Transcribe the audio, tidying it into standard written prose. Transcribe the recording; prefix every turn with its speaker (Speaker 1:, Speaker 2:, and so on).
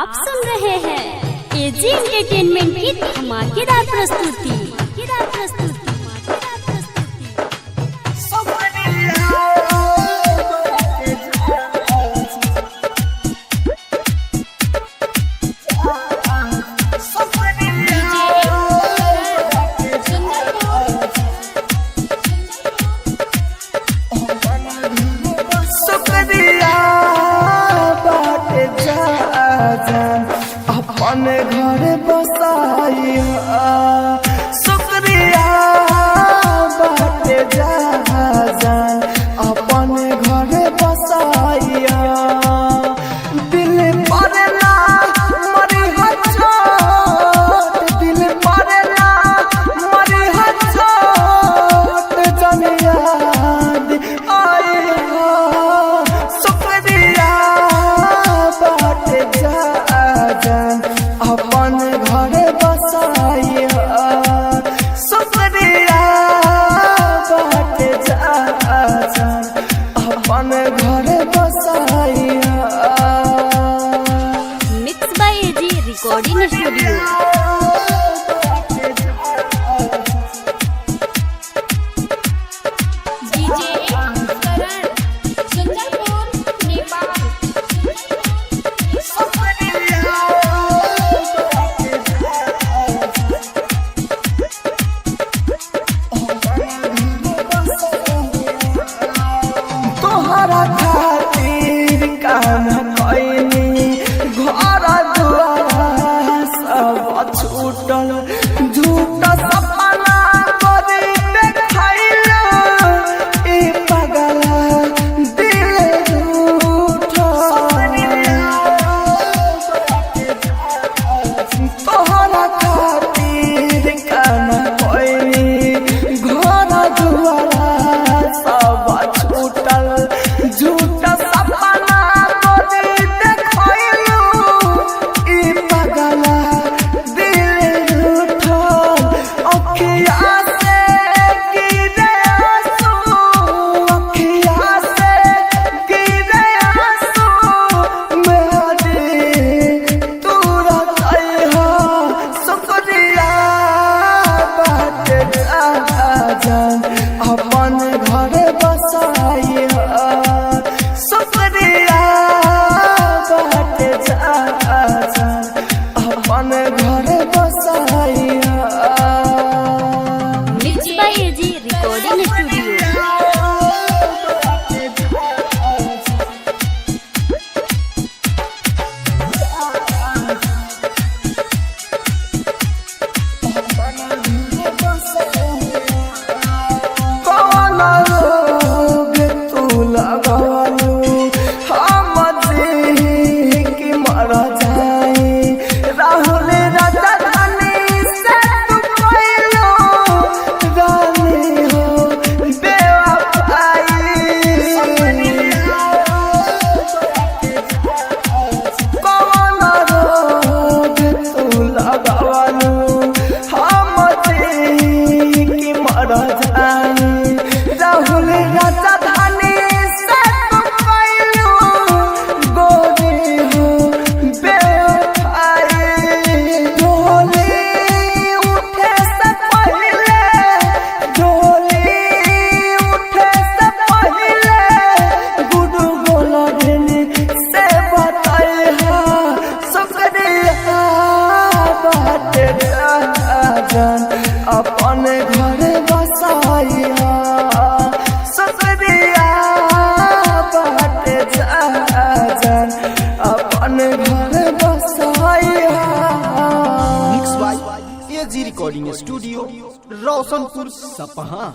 Speaker 1: आप सुन रहे हैं एजी एंटरटेनमेंट की धमाकेदार प्रस्तुति।
Speaker 2: अपन घर बसाई शुक्रिया बाटे जान अपन घर बसाइया दिल पर ना मरी हचोट दिल पर ना मरी हचोट जन याद आए शुक्रिया बाटे जान अपन घर बसाइया शुक्रिया बाटे जान अपन घर बसाइया।
Speaker 1: Mix by AG recording studio.
Speaker 2: तोहरा खातिर काम कैनी घर दुआरा सब छूटल झूठ सपना करी देखैला ई पगला दिल रूठल तोहरा खातिर काम कैनी घर दुआरा सब छूटल झूठ सपना करी देखैलू ई पगला दिल रूठल अखिया से गिरे आंसू अखिया से गिरे आंसू मेरी तू रखैहा शुक्रिया बाटे जान अपन घर बसाइया शुक्रिया बाटे जान अपन घर बसाइया।
Speaker 1: Mix by AG recording studio.
Speaker 2: कौन रोग तू लगवालू हम जी की मर जाए राहुल राजधानी से तू कैलो रानी हो बेवफाई कौन रोग तू लगवालू हम जी की मर जाए राहुल राजधानी से तू कैलो गोरी हो बेवफाई ढोली उठे से पहले ढोली उठे से पहले गुडू गोलगनी से बताइहा शुक्रिया बाटे जान अपन घर बसाइया शुक्रिया बाटे जान अपन घर बसाइया।
Speaker 3: Mix by AG recording studio Roshanpur Sapaha.